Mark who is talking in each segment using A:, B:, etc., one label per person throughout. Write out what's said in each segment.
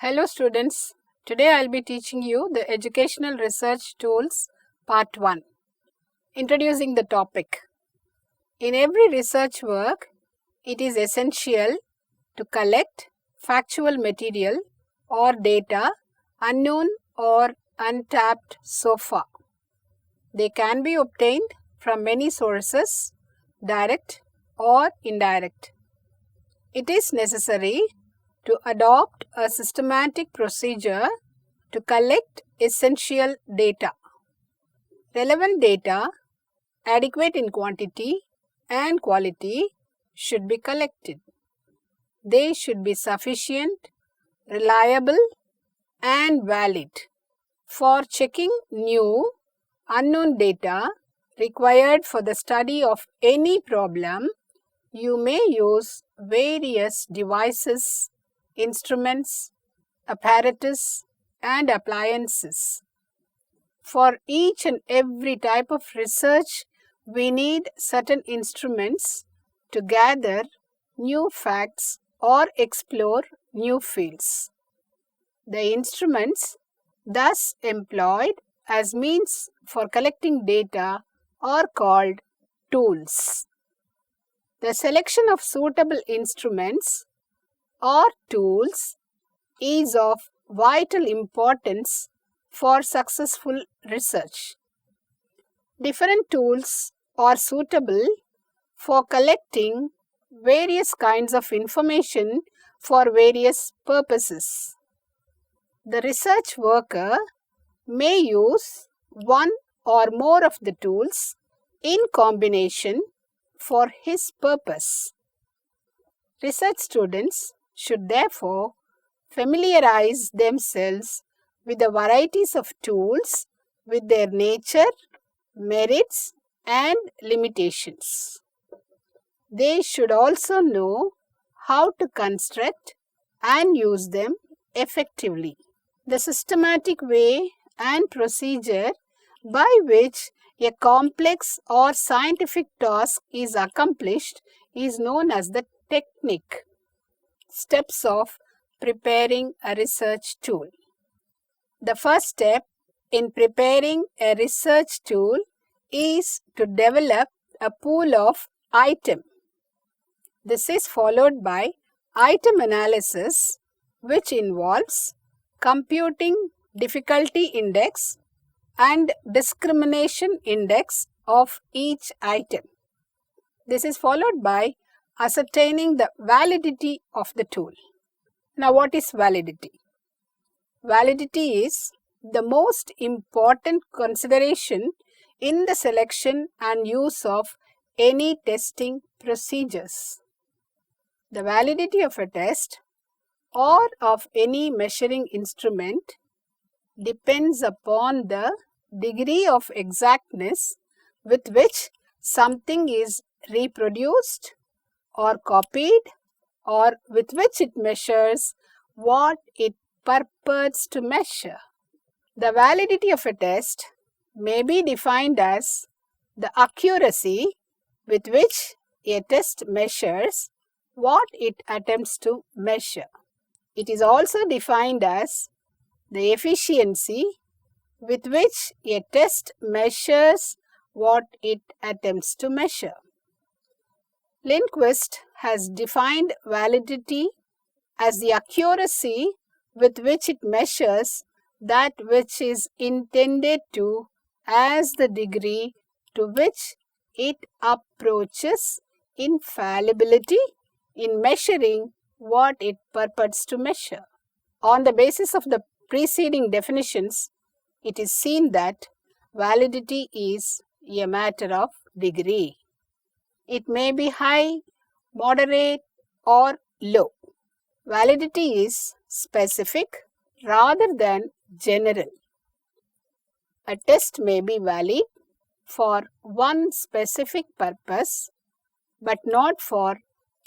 A: Hello students, today I will be teaching you the Educational Research Tools Part 1. Introducing the topic. In every research work, it is essential to collect factual material or data unknown or untapped so far. They can be obtained from many sources, direct or indirect. It is necessary to adopt a systematic procedure to collect essential data. Relevant data, adequate in quantity and quality, should be collected. They should be sufficient, reliable, and valid. For checking new, unknown data required for the study of any problem, you may use various devices, instruments, apparatus, and appliances. For each and every type of research, we need certain instruments to gather new facts or explore new fields. The instruments thus employed as means for collecting data are called tools. The selection of suitable instruments or tools is of vital importance for successful research. Different tools are suitable for collecting various kinds of information for various purposes. The research worker may use one or more of the tools in combination for his purpose. Research students should therefore familiarize themselves with the varieties of tools with their nature, merits, and limitations. They should also know how to construct and use them effectively. The systematic way and procedure by which a complex or scientific task is accomplished is known as the technique. Steps of preparing a research tool. The first step in preparing a research tool is to develop a pool of items. This is followed by item analysis, which involves computing difficulty index and discrimination index of each item. This is followed by ascertaining the validity of the tool. Now, what is validity? Validity is the most important consideration in the selection and use of any testing procedures. The validity of a test or of any measuring instrument depends upon the degree of exactness with which something is reproduced or copied, or with which it measures what it purports to measure. The validity of a test may be defined as the accuracy with which a test measures what it attempts to measure. It is also defined as the efficiency with which a test measures what it attempts to measure. Lindquist has defined validity as the accuracy with which it measures that which is intended to as the degree to which it approaches infallibility in measuring what it purports to measure. On the basis of the preceding definitions, it is seen that validity is a matter of degree. It may be high, moderate, or low. Validity is specific rather than general. A test may be valid for one specific purpose, but not for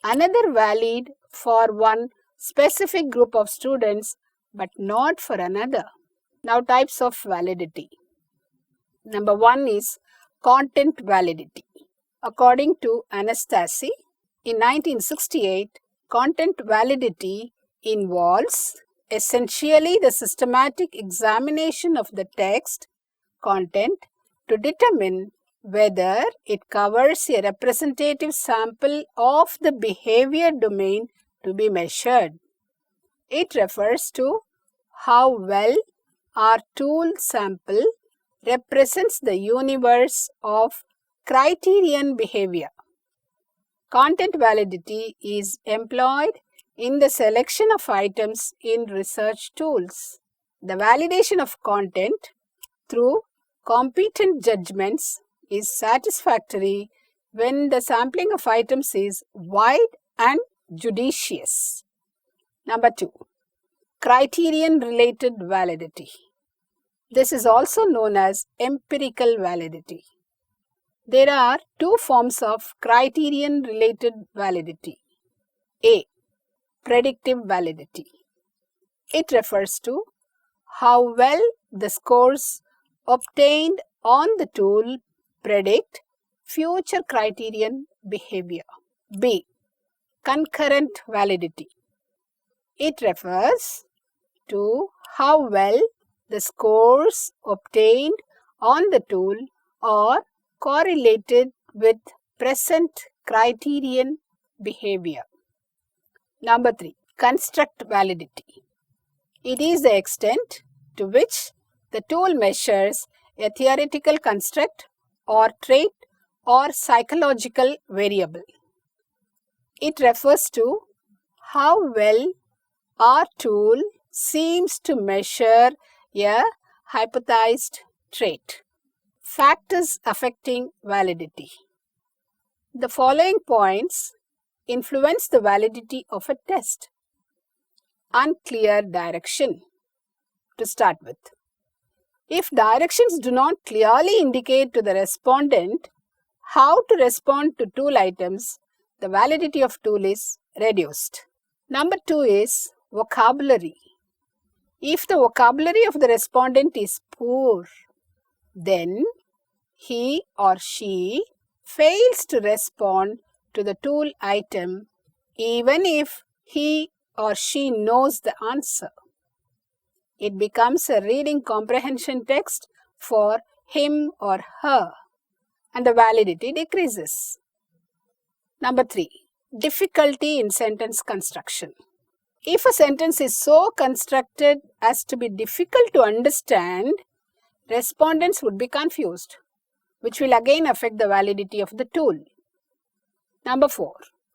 A: another, valid for one specific group of students, but not for another. Now, types of validity. Number one is content validity. According to Anastasi, in 1968, content validity involves essentially the systematic examination of the text content to determine whether it covers a representative sample of the behavior domain to be measured. It refers to how well our tool sample represents the universe of criterion behavior. Content validity is employed in the selection of items in research tools. The validation of content through competent judgments is satisfactory when the sampling of items is wide and judicious. Number 2. Criterion-related validity. This is also known as empirical validity. There are two forms of criterion-related validity. A. Predictive validity. It refers to how well the scores obtained on the tool predict future criterion behavior. B. Concurrent validity. It refers to how well the scores obtained on the tool are correlated with present criterion behavior. Number 3. Construct validity. It is the extent to which the tool measures a theoretical construct or trait or psychological variable. It refers to how well our tool seems to measure a hypothesized trait. Factors affecting validity. The following points influence the validity of a test. Unclear direction. To start with, if directions do not clearly indicate to the respondent how to respond to tool items, the validity of tool is reduced. Number 2 is vocabulary. If the vocabulary of the respondent is poor, then he or she fails to respond to the tool item even if he or she knows the answer. It becomes a reading comprehension text for him or her, and the validity decreases. Number 3. Difficulty in sentence construction. If a sentence is so constructed as to be difficult to understand, respondents would be confused, which will again affect the validity of the tool. Number 4.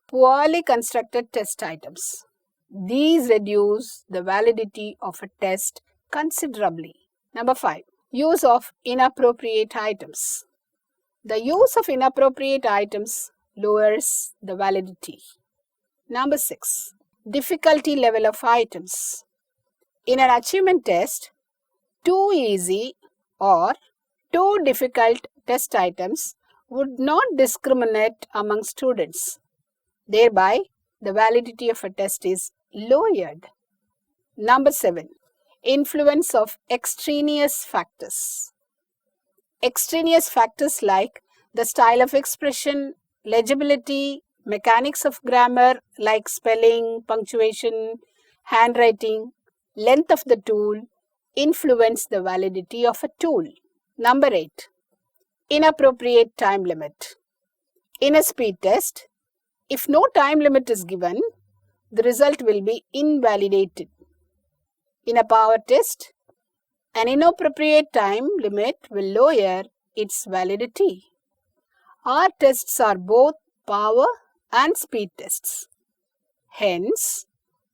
A: Poorly constructed test items. These reduce the validity of a test considerably. Number 5. Use of inappropriate items. The use of inappropriate items lowers the validity. Number 6. Difficulty level of items. In an achievement test, too easy or too difficult test items would not discriminate among students. Thereby, the validity of a test is lowered. Number 7. Influence of extraneous factors. Extraneous factors like the style of expression, legibility, mechanics of grammar like spelling, punctuation, handwriting, length of the tool influence the validity of a tool. Number 8. Inappropriate time limit. In a speed test, if no time limit is given, the result will be invalidated. In a power test, an inappropriate time limit will lower its validity. Our tests are both power and speed tests. Hence,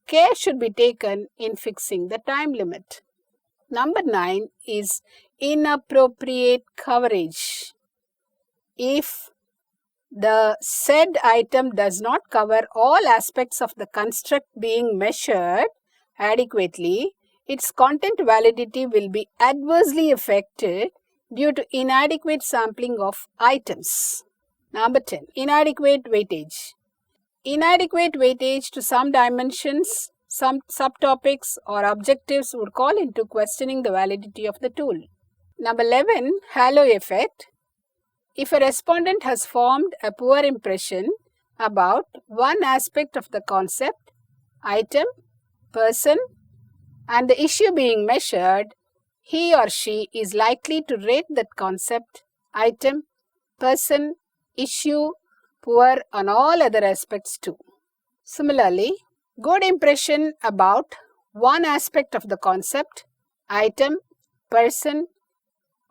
A: care should be taken in fixing the time limit. Number 9 is inappropriate coverage. If the said item does not cover all aspects of the construct being measured adequately, its content validity will be adversely affected due to inadequate sampling of items. Number 10. Inadequate weightage. Inadequate weightage to some dimensions, some subtopics or objectives would call into questioning the validity of the tool. Number 11. Halo effect. If a respondent has formed a poor impression about one aspect of the concept, item, person, and the issue being measured, he or she is likely to rate that concept, item, person, issue poor on all other aspects too. Similarly, good impression about one aspect of the concept, item, person,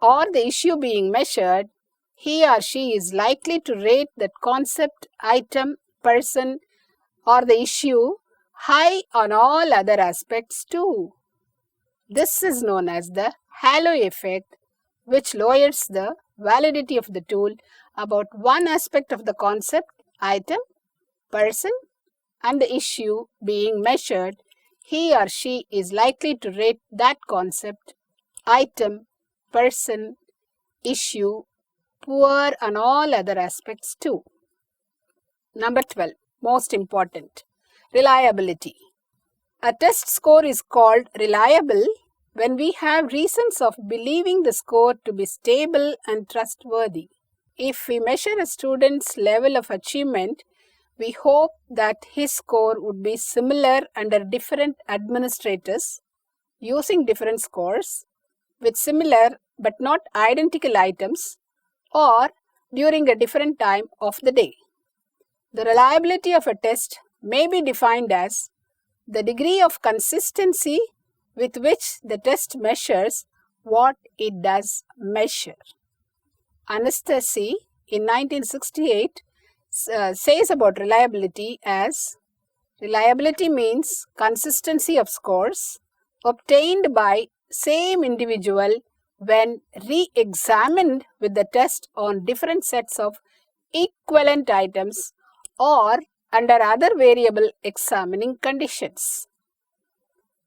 A: or the issue being measured, he or she is likely to rate that concept, item, person, or the issue high on all other aspects too. This is known as the halo effect, which lowers the validity of the tool about one aspect of the concept, item, person, and the issue being measured. He or she is likely to rate that concept, item, person, issue poor on all other aspects too. Number 12, most important, reliability. A test score is called reliable when we have reasons of believing the score to be stable and trustworthy. If we measure a student's level of achievement, we hope that his score would be similar under different administrators using different scores with similar but not identical items or during a different time of the day. The reliability of a test may be defined as the degree of consistency with which the test measures what it does measure. Anastasi in 1968 says about reliability as reliability means consistency of scores obtained by same individual when re-examined with the test on different sets of equivalent items or under other variable examining conditions.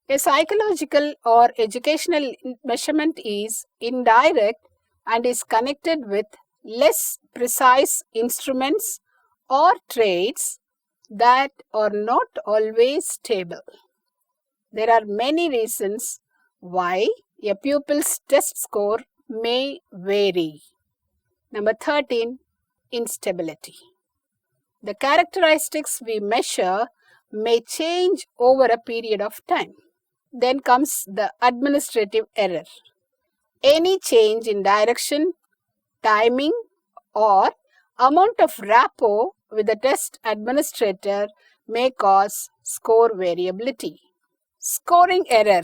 A: A psychological or educational measurement is indirect and is connected with less precise instruments or traits that are not always stable. There are many reasons why a pupil's test score may vary. Number 13, instability. The characteristics we measure may change over a period of time. Then comes the administrative error. Any change in direction, timing, or amount of rapport with the test administrator may cause score variability. Scoring error.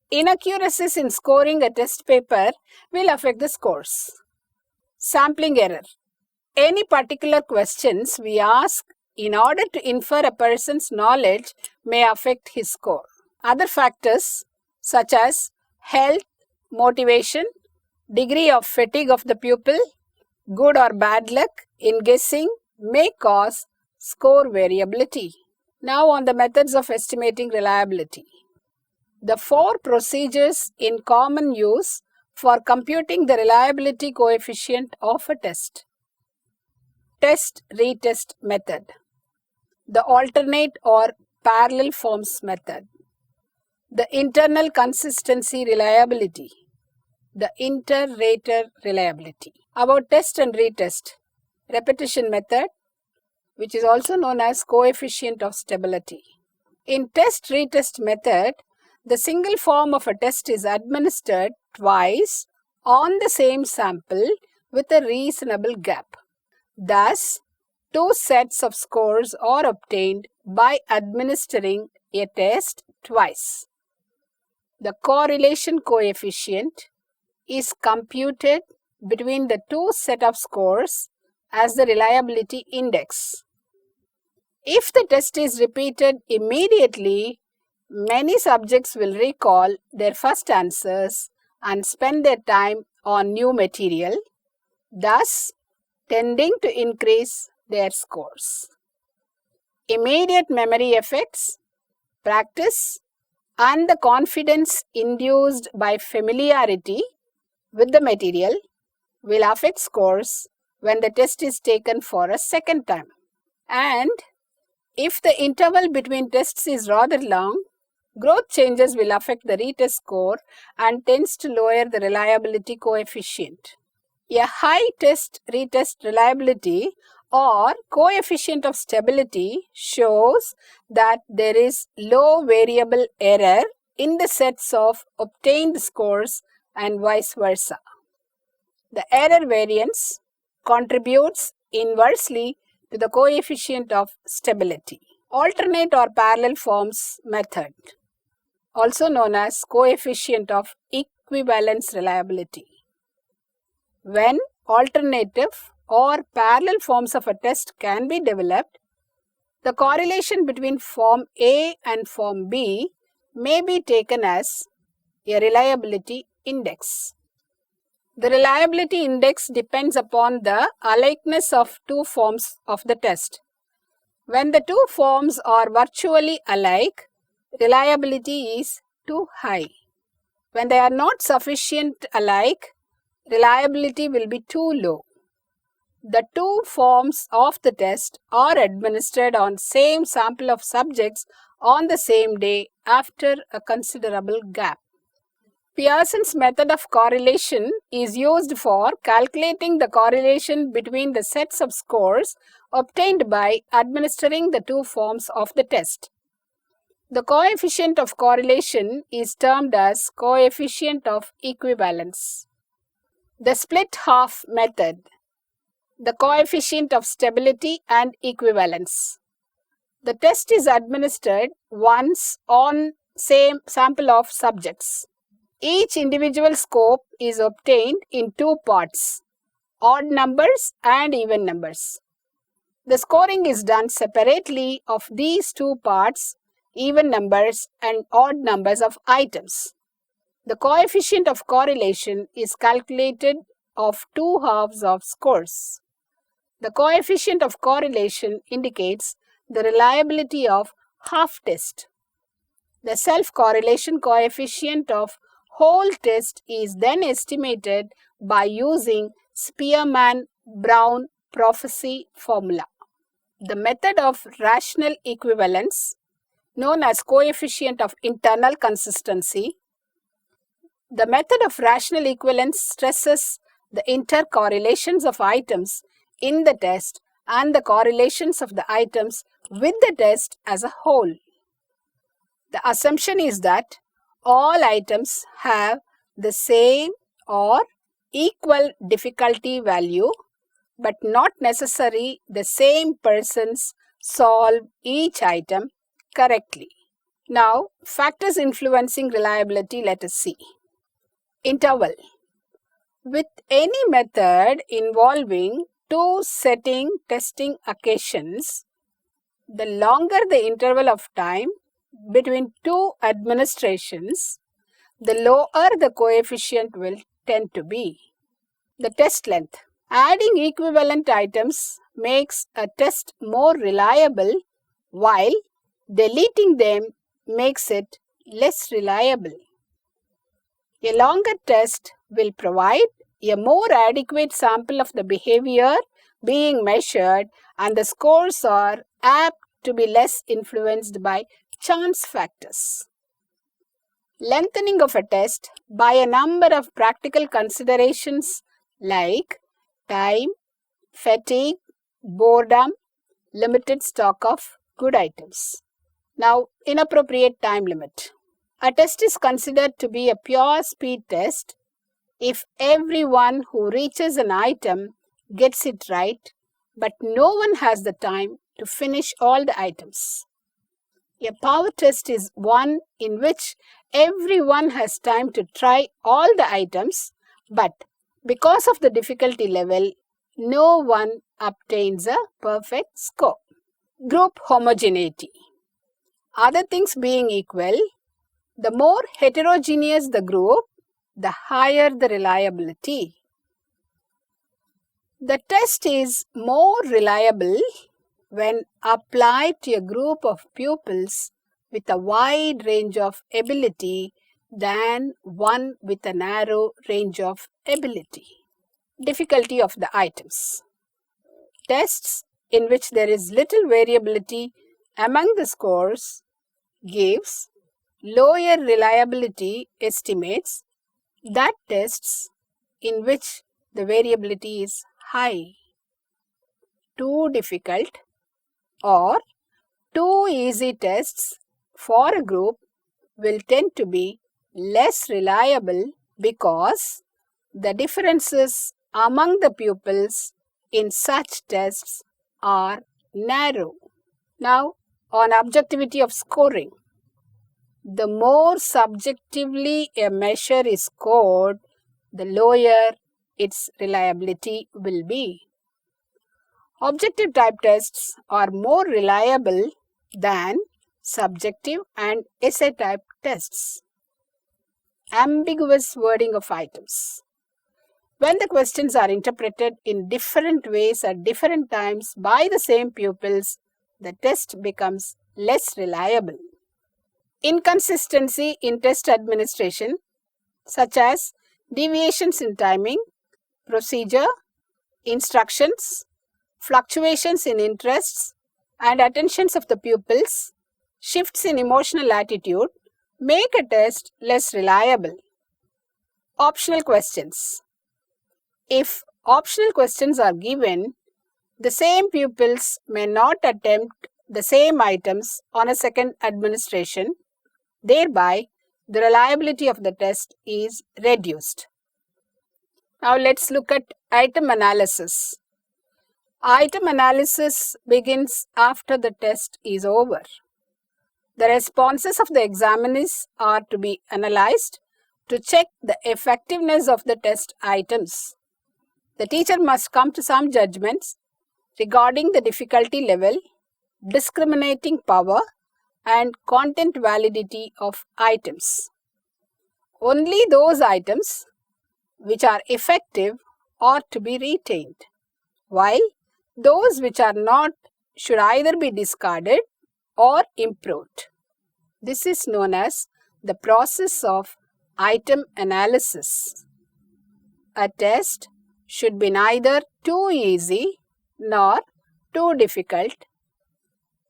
A: Inaccuracies in scoring a test paper will affect the scores. Sampling error. Any particular questions we ask in order to infer a person's knowledge may affect his score. Other factors such as health, motivation, degree of fatigue of the pupil, good or bad luck in guessing may cause score variability. Now on the methods of estimating reliability. The four procedures in common use for computing the reliability coefficient of a test. Test-retest method. The alternate or parallel forms method. The internal consistency reliability. The inter-rater reliability. About test and retest. Repetition method, which is also known as coefficient of stability. In test-retest method, the single form of a test is administered twice on the same sample with a reasonable gap. Thus, two sets of scores are obtained by administering a test twice. The correlation coefficient is computed between the two sets of scores as the reliability index. If the test is repeated immediately, many subjects will recall their first answers and spend their time on new material, thus tending to increase their scores. Immediate memory effects, practice, and the confidence induced by familiarity with the material will affect scores when the test is taken for a second time. And if the interval between tests is rather long, growth changes will affect the retest score and tends to lower the reliability coefficient. A high test-retest reliability or coefficient of stability shows that there is low variable error in the sets of obtained scores and vice versa. The error variance contributes inversely to the coefficient of stability. Alternate or parallel forms method, also known as coefficient of equivalence reliability. When alternative or parallel forms of a test can be developed, the correlation between form A and form B may be taken as a reliability index. The reliability index depends upon the alikeness of two forms of the test. When the two forms are virtually alike, reliability is too high. When they are not sufficient alike, reliability will be too low. The two forms of the test are administered on same sample of subjects on the same day after a considerable gap. Pearson's method of correlation is used for calculating the correlation between the sets of scores obtained by administering the two forms of the test. The coefficient of correlation is termed as coefficient of equivalence. The split half method, the coefficient of stability and equivalence. The test is administered once on same sample of subjects. Each individual scope is obtained in two parts, odd numbers and even numbers. The scoring is done separately of these two parts, even numbers and odd numbers of items. The coefficient of correlation is calculated of two halves of scores. The coefficient of correlation indicates the reliability of half test. The self-correlation coefficient of whole test is then estimated by using Spearman-Brown prophecy formula. The method of rational equivalence, known as coefficient of internal consistency. The method of rational equivalence stresses the intercorrelations of items in the test and the correlations of the items with the test as a whole. The assumption is that all items have the same or equal difficulty value, but not necessarily the same persons solve each item correctly. Now, factors influencing reliability, let us see. Interval. With any method involving two setting testing occasions, the longer the interval of time between two administrations, the lower the coefficient will tend to be. The test length. Adding equivalent items makes a test more reliable, while deleting them makes it less reliable. A longer test will provide a more adequate sample of the behavior being measured, and the scores are apt to be less influenced by chance factors. Lengthening of a test by a number of practical considerations like time, fatigue, boredom, limited stock of good items. Now, inappropriate time limit. A test is considered to be a pure speed test if everyone who reaches an item gets it right, but no one has the time to finish all the items. A power test is one in which everyone has time to try all the items, but because of the difficulty level, no one obtains a perfect score. Group homogeneity. Other things being equal, the more heterogeneous the group, the higher the reliability. The test is more reliable when applied to a group of pupils with a wide range of ability than one with a narrow range of ability. Difficulty of the items. Tests in which there is little variability among the scores gives lower reliability estimates than tests in which the variability is high. Too difficult or too easy tests for a group will tend to be less reliable because the differences among the pupils in such tests are narrow. Now, on objectivity of scoring, the more subjectively a measure is scored, the lower its reliability will be. Objective type tests are more reliable than subjective and essay type tests. Ambiguous wording of items. When the questions are interpreted in different ways at different times by the same pupils, the test becomes less reliable. Inconsistency in test administration, such as deviations in timing, procedure, instructions, fluctuations in interests and attentions of the pupils, shifts in emotional attitude, make a test less reliable. Optional questions. If optional questions are given, the same pupils may not attempt the same items on a second administration. Thereby, the reliability of the test is reduced. Now, let's look at item analysis. Item analysis begins after the test is over. The responses of the examinees are to be analyzed to check the effectiveness of the test items. The teacher must come to some judgments regarding the difficulty level, discriminating power, and content validity of items. Only those items which are effective are to be retained, while those which are not should either be discarded or improved. This is known as the process of item analysis. A test should be neither too easy nor too difficult,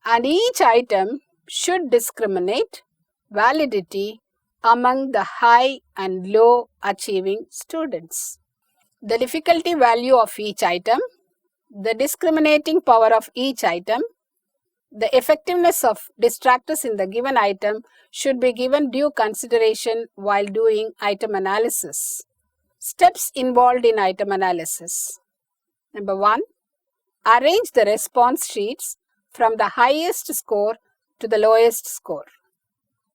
A: and each item should discriminate validity among the high and low achieving students. The difficulty value of each item, the discriminating power of each item, the effectiveness of distractors in the given item should be given due consideration while doing item analysis. Steps involved in item analysis. Number 1. Arrange the response sheets from the highest score to the lowest score.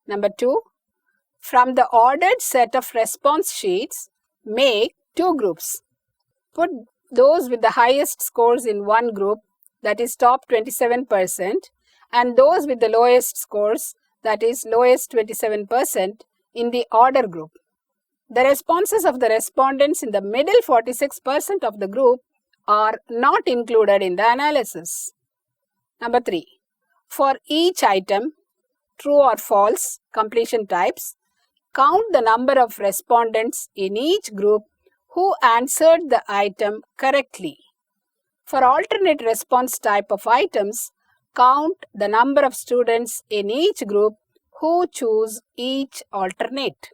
A: Number 2. From the ordered set of response sheets, make two groups. Put those with the highest scores in one group, that is top 27%, and those with the lowest scores, that is lowest 27%, in the order group. The responses of the respondents in the middle 46% of the group are not included in the analysis. Number 3. For each item, true or false completion types, count the number of respondents in each group who answered the item correctly. For alternate response type of items, count the number of students in each group who choose each alternate.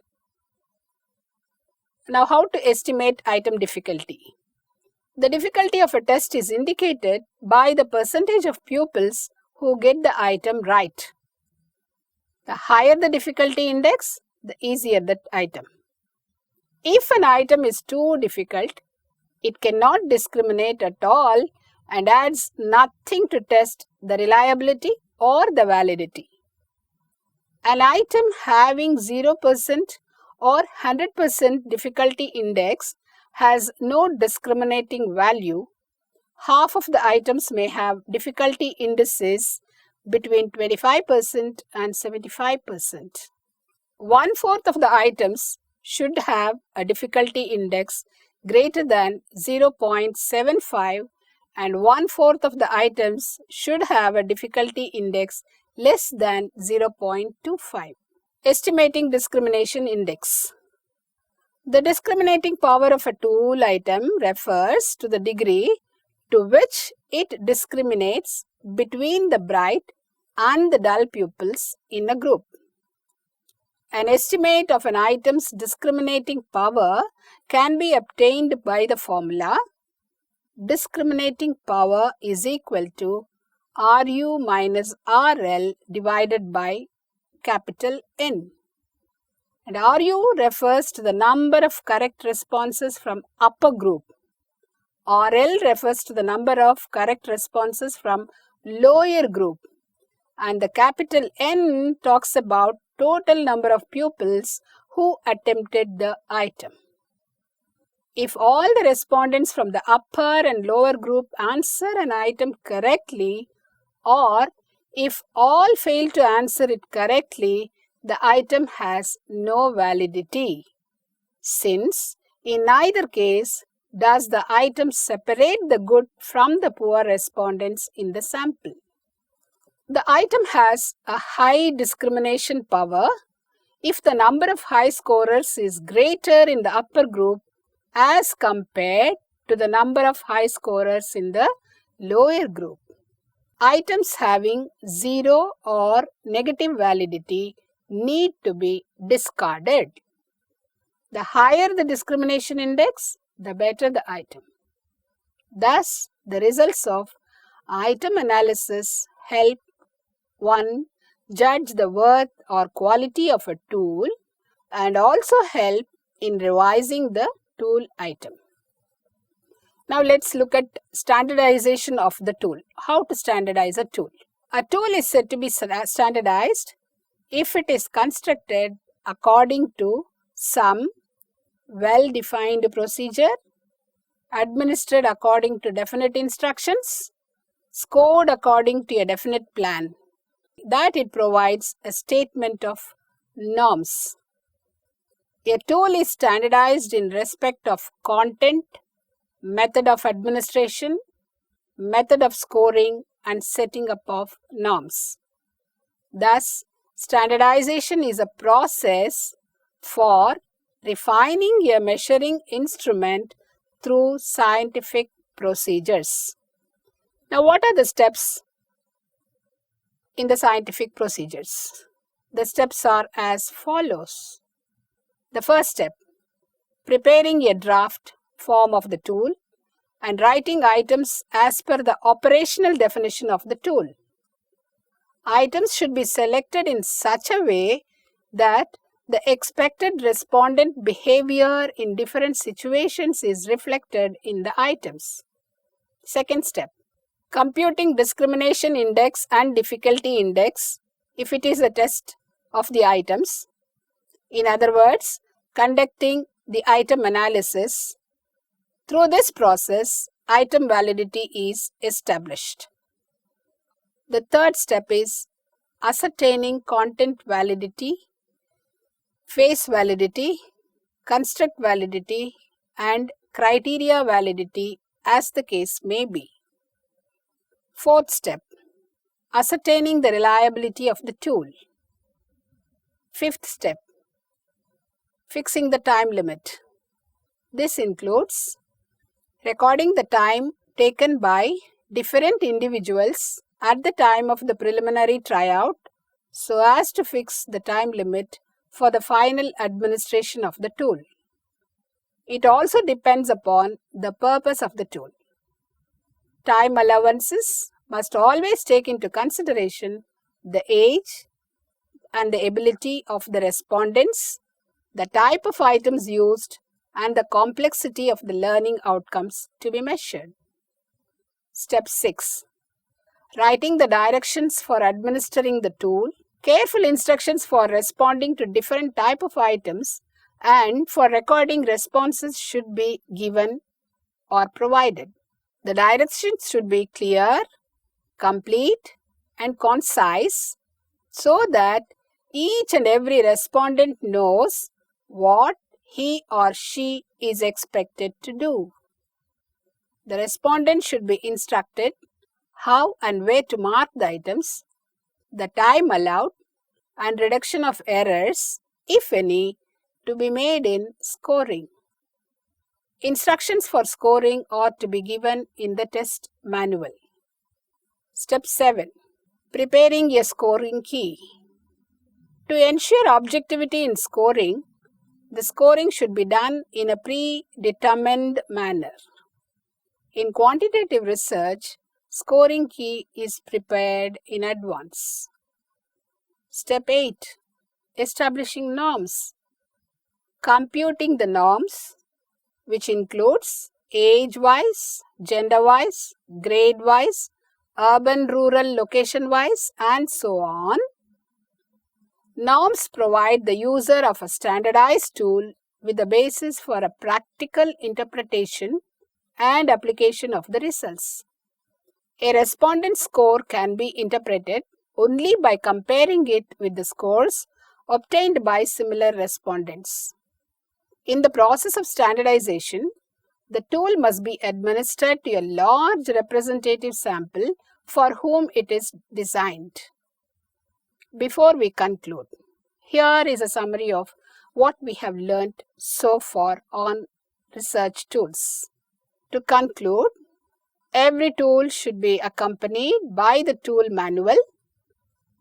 A: Now, how to estimate item difficulty? The difficulty of a test is indicated by the percentage of pupils who get the item right. The higher the difficulty index, the easier the item. If an item is too difficult, it cannot discriminate at all and adds nothing to test the reliability or the validity. An item having 0% or 100% difficulty index has no discriminating value. Half of the items may have difficulty indices between 25% and 75%. 1/4 of the items should have a difficulty index greater than 0.75 and 1/4 of the items should have a difficulty index less than 0.25. Estimating discrimination index. The discriminating power of a tool item refers to the degree to which it discriminates between the bright and the dull pupils in a group. An estimate of an item's discriminating power can be obtained by the formula discriminating power is equal to RU minus RL divided by capital N. And RU refers to the number of correct responses from upper group. RL refers to the number of correct responses from lower group. And the capital N talks about total number of pupils who attempted the item. If all the respondents from the upper and lower group answer an item correctly, or if all fail to answer it correctly, the item has no validity, since in neither case does the item separate the good from the poor respondents in the sample. The item has a high discrimination power if the number of high scorers is greater in the upper group as compared to the number of high scorers in the lower group. Items having zero or negative validity need to be discarded. The higher the discrimination index, the better the item. Thus, the results of item analysis help one judge the worth or quality of a tool and also help in revising the tool item. Now let's look at standardization of the tool. How to standardize a tool? A tool is said to be standardized if it is constructed according to some well-defined procedure, administered according to definite instructions, scored according to a definite plan, that it provides a statement of norms. A tool is standardized in respect of content, method of administration, method of scoring, and setting up of norms. Thus, standardization is a process for refining a measuring instrument through scientific procedures. Now, what are the steps in the scientific procedures? The steps are as follows. The first step, preparing a draft form of the tool and writing items as per the operational definition of the tool. Items should be selected in such a way that the expected respondent behavior in different situations is reflected in the items. Second step, computing discrimination index and difficulty index if it is a test of the items. In other words, conducting the item analysis. Through this process, item validity is established. The third step is ascertaining content validity, face validity, construct validity, and criteria validity as the case may be. Fourth step, ascertaining the reliability of the tool. Fifth step, fixing the time limit. This includes recording the time taken by different individuals at the time of the preliminary tryout so as to fix the time limit for the final administration of the tool. It also depends upon the purpose of the tool. Time allowances must always take into consideration the age and the ability of the respondents, the type of items used, and the complexity of the learning outcomes to be measured. Step 6. Writing the directions for administering the tool, careful instructions for responding to different type of items, and for recording responses should be given or provided. The directions should be clear, complete, and concise so that each and every respondent knows what he or she is expected to do. The respondent should be instructed how and where to mark the items, the time allowed, and reduction of errors, if any, to be made in scoring. Instructions for scoring are to be given in the test manual. Step 7. Preparing a scoring key. To ensure objectivity in scoring, the scoring should be done in a predetermined manner. In quantitative research, scoring key is prepared in advance. Step 8. Establishing norms. computing the norms, which includes age-wise, gender-wise, grade-wise, urban-rural location-wise, and so on. Norms provide the user of a standardized tool with the basis for a practical interpretation and application of the results. A respondent score can be interpreted only by comparing it with the scores obtained by similar respondents. In the process of standardization, the tool must be administered to a large representative sample for whom it is designed. Before we conclude, here is a summary of what we have learned so far on research tools. To conclude, every tool should be accompanied by the tool manual.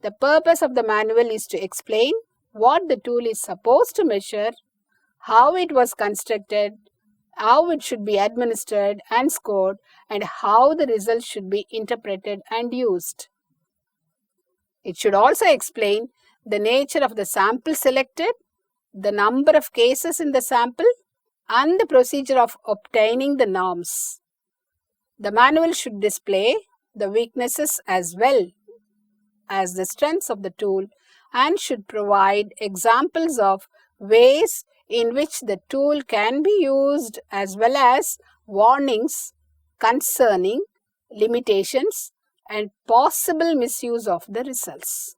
A: The purpose of the manual is to explain what the tool is supposed to measure, how it was constructed, how it should be administered and scored, and how the results should be interpreted and used. It should also explain the nature of the sample selected, the number of cases in the sample, and the procedure of obtaining the norms. The manual should display the weaknesses as well as the strengths of the tool and should provide examples of ways in which the tool can be used as well as warnings concerning limitations and possible misuse of the results.